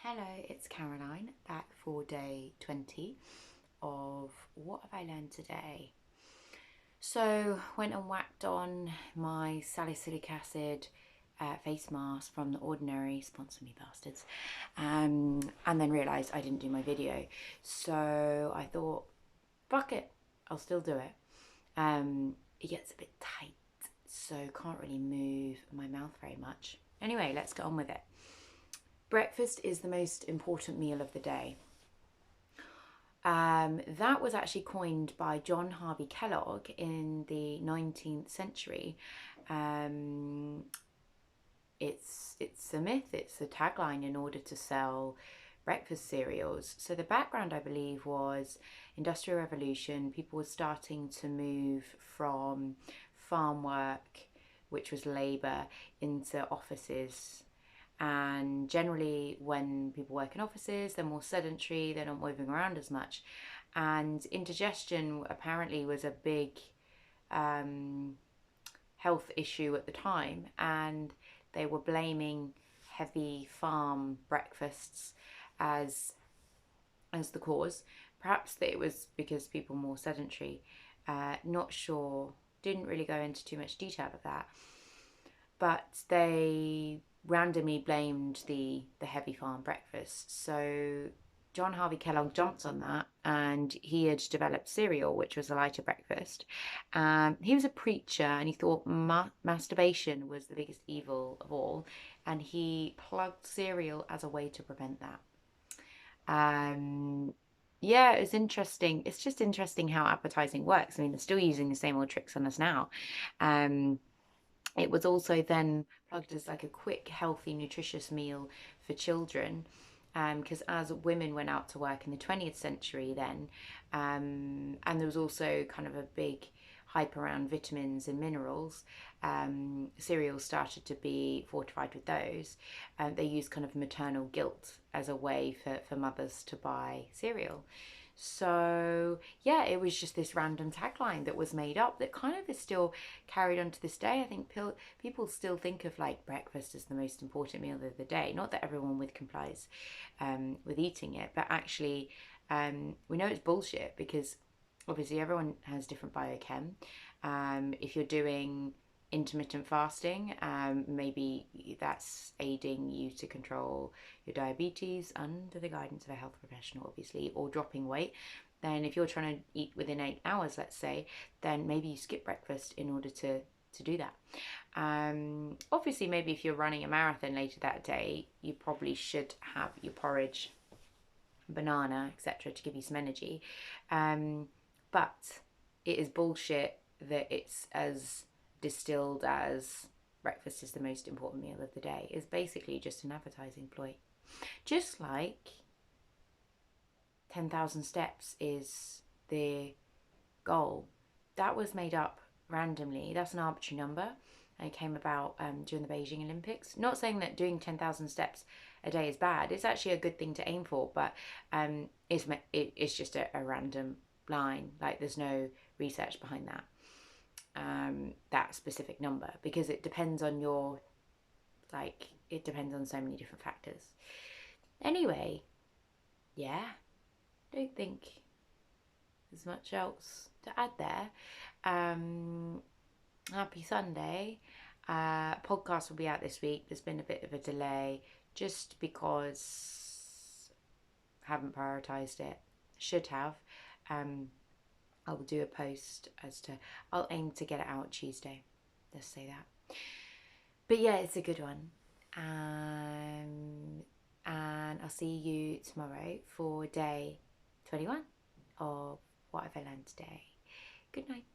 Hello, it's Caroline, back for day 20 of What Have I Learned Today? So, went and whacked on my salicylic acid face mask from The Ordinary, sponsor me bastards, and then realised I didn't do my video. So I thought, fuck it, I'll still do it. It gets a bit tight, so can't really move my mouth very much. Anyway, let's get on with it. Breakfast is the most important meal of the day. That was actually coined by John Harvey Kellogg in the 19th century. It's a myth, it's a tagline in order to sell breakfast cereals. So the background, I believe, was Industrial Revolution. People were starting to move from farm work, which was labour, into offices. And generally when people work in offices, they're more sedentary, they're not moving around as much, and indigestion apparently was a big health issue at the time, and they were blaming heavy farm breakfasts as the cause. Perhaps that it was because people were more sedentary, not sure, didn't really go into too much detail of that, but they randomly blamed the heavy farm breakfast. So John Harvey Kellogg jumped on that, and he had developed cereal, which was a lighter breakfast. He was a preacher, and he thought masturbation was the biggest evil of all, and he plugged cereal as a way to prevent that. Yeah, it was interesting. It's just interesting how advertising works. I mean, they're still using the same old tricks on us now. It was also then plugged as like a quick, healthy, nutritious meal for children, because as women went out to work in the 20th century then, and there was also kind of a big hype around vitamins and minerals, cereals started to be fortified with those. They used kind of maternal guilt as a way for mothers to buy cereal. So yeah, it was just this random tagline that was made up that kind of is still carried on to this day. I think people still think of like breakfast as the most important meal of the day. Not that everyone complies with eating it, but actually we know it's bullshit, because obviously everyone has different biochem. If you're doing intermittent fasting, maybe that's aiding you to control your diabetes under the guidance of a health professional, obviously, or dropping weight. Then if you're trying to eat within 8 hours, let's say, then maybe you skip breakfast in order to do that. Obviously, maybe if you're running a marathon later that day, you probably should have your porridge, banana, etc., to give you some energy. But it is bullshit that it's as distilled as breakfast is the most important meal of the day. Is basically just an advertising ploy. Just like 10,000 steps is the goal. That was made up randomly. That's an arbitrary number, and it came about during the Beijing Olympics. Not saying that doing 10,000 steps a day is bad. It's actually a good thing to aim for, but it's just a random line. Like, there's no research behind that. That specific number, because it depends on it depends on so many different factors. Anyway, yeah, don't think there's much else to add there. Happy Sunday. Podcast will be out this week. There's been a bit of a delay just because I haven't prioritised it. Should have. I will do a post I'll aim to get it out Tuesday. Let's say that. But yeah, it's a good one. And I'll see you tomorrow for day 21 of What Have I Learned Today. Good night.